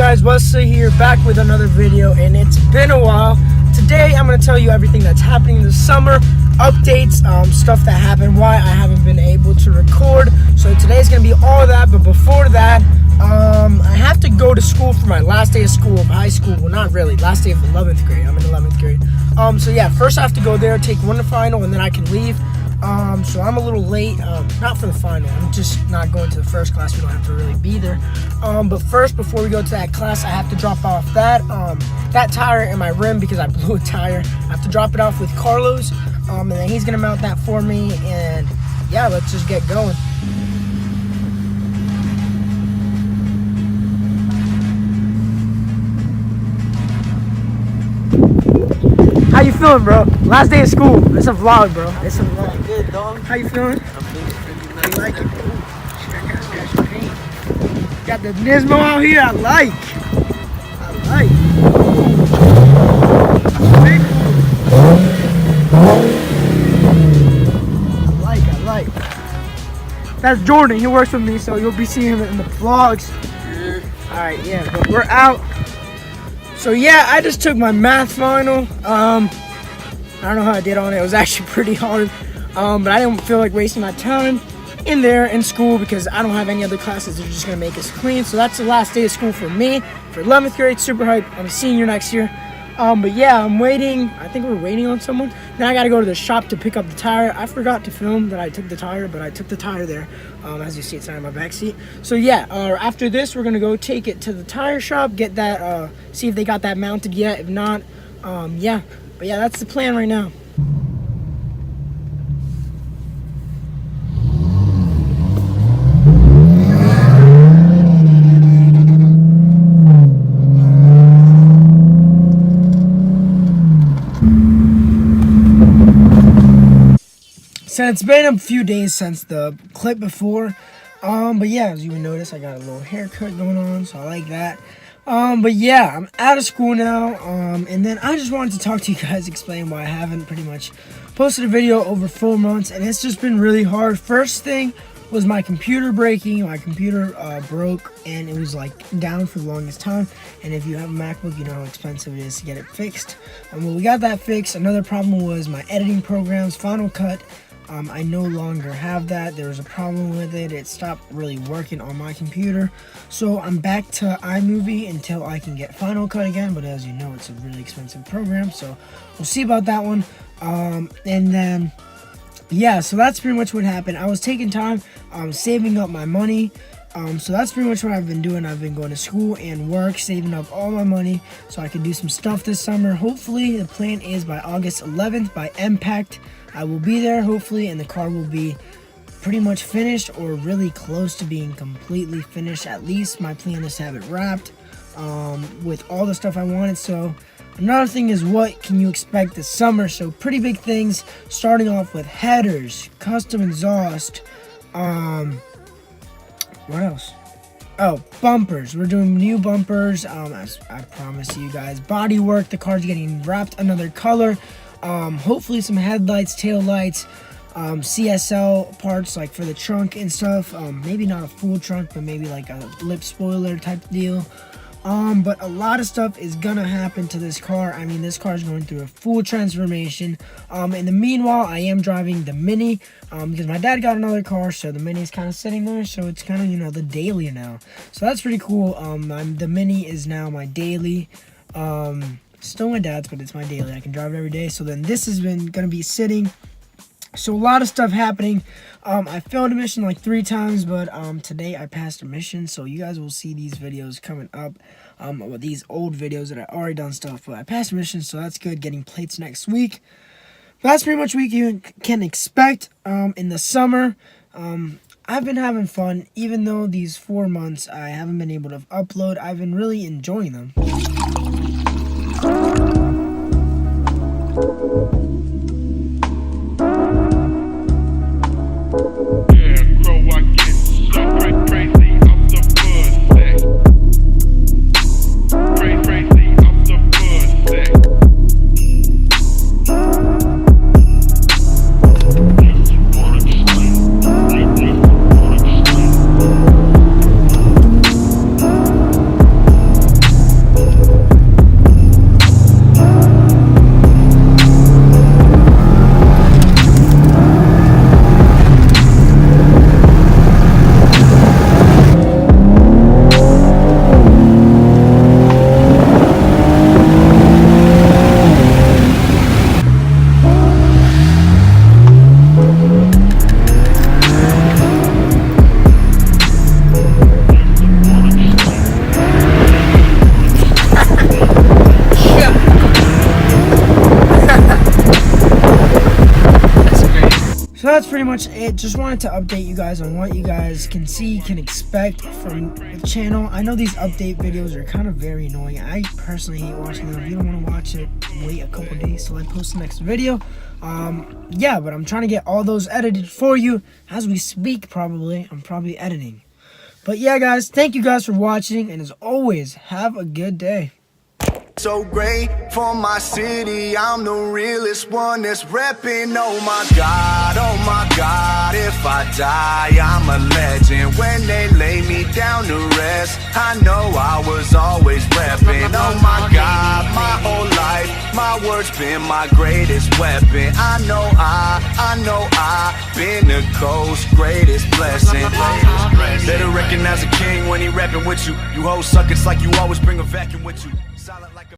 guys, Wesley here, back with another video, and it's been a while. Today I'm going to tell you everything that's happening this summer, updates, stuff that happened, why I haven't been able to record. So today's going to be all of that, but before that, I have to go to school for my last day of school of high school. Well, not really, last day of 11th grade. I'm in 11th grade. So yeah, first I have to go there, take one final, and then I can leave. So I'm a little late, not for the final, I'm just not going to the first class, we don't have to really be there. But first, before we go to that class, I have to drop off that tire and my rim because I blew a tire. I have to drop it off with Carlos, and then he's gonna mount that for me, and yeah, let's just get going. How you feeling, bro? Last day of school. It's a vlog, bro. It's a vlog. Good, dog. How you feeling? I'm feeling pretty nice. You like it? Ooh, shit, I got scratch your paint. Got the Nismo out here. I like. I like. That's Jordan. He works with me, so you'll be seeing him in the vlogs. All right, yeah. But we're out. So yeah, I just took my math final. I don't know how I did on it. It was actually pretty hard. But I didn't feel like wasting my time in there in school because I don't have any other classes. They're just gonna make us clean. So that's the last day of school for me, for 11th grade. Super hype. I'm a senior next year. But yeah, I'm waiting. I think we're waiting on someone. Now I gotta go to the shop to pick up the tire. I forgot to film that I took the tire, but I took the tire there. As you see, it's not in my back seat. So yeah, after this, we're gonna go take it to the tire shop, get that, see if they got that mounted yet. If not, yeah. But yeah, that's the plan right now. So it's been a few days since the clip before, but yeah, as you would notice, I got a little haircut going on, so I like that. But yeah, I'm out of school now, and then I just wanted to talk to you guys, explain why I haven't pretty much posted a video over 4 months, and it's just been really hard. First thing was my computer breaking. My computer broke, and it was like down for the longest time, and if you have a MacBook, you know how expensive it is to get it fixed. Well, we got that fixed. Another problem was my editing programs, Final Cut. I no longer have that. There was a problem with it. It stopped really working on my computer. So I'm back to iMovie until I can get Final Cut again. But as you know, it's a really expensive program. So we'll see about that one. And then, yeah, so that's pretty much what happened. I was taking time, saving up my money. So that's pretty much what I've been doing. I've been going to school and work, saving up all my money so I can do some stuff this summer. Hopefully, the plan is by August 11th, by Impact, I will be there, hopefully, and the car will be pretty much finished or really close to being completely finished. At least my plan is to have it wrapped with all the stuff I wanted. So another thing is, what can you expect this summer? So pretty big things, starting off with headers, custom exhaust, what else? Oh, bumpers. We're doing new bumpers, as I promised you guys. Body work, the car's getting wrapped another color. Hopefully some headlights, tail lights, CSL parts like for the trunk and stuff. Maybe not a full trunk, but maybe like a lip spoiler type deal. But a lot of stuff is gonna happen to this car. I mean, this car is going through a full transformation. In the meanwhile, I am driving the Mini, because my dad got another car, so the Mini is kind of sitting there, so it's kind of, you know, the daily now. So that's pretty cool. The Mini is now my daily. Still my dad's, but it's my daily. I can drive it every day. So then this has been gonna be sitting. So a lot of stuff happening. I failed a mission like 3 times, but today I passed a mission. So you guys will see these videos coming up. With these old videos that I already done stuff, but I passed a mission, so that's good. Getting plates next week. But that's pretty much what you can expect in the summer. I've been having fun, even though these 4 months I haven't been able to upload. I've been really enjoying them. that's pretty much it. Just wanted to update you guys on what you guys can expect from the channel. I know these update videos are kind of very annoying. I personally hate watching them. If you don't want to watch it, wait a couple days till I post the next video. Yeah, but I'm trying to get all those edited for you as we speak. I'm probably editing. But yeah, guys, thank you guys for watching, and as always, have a good day. So great for my city, I'm the realest one that's repping. Oh my God, if I die, I'm a legend. When they lay me down to rest, I know I was always repping. Oh my God, my whole life, my words been my greatest weapon. I know I been the coast's greatest blessing. Better recognize a king when he repping with you. You hoes suck, it's like you always bring a vacuum with you. Silent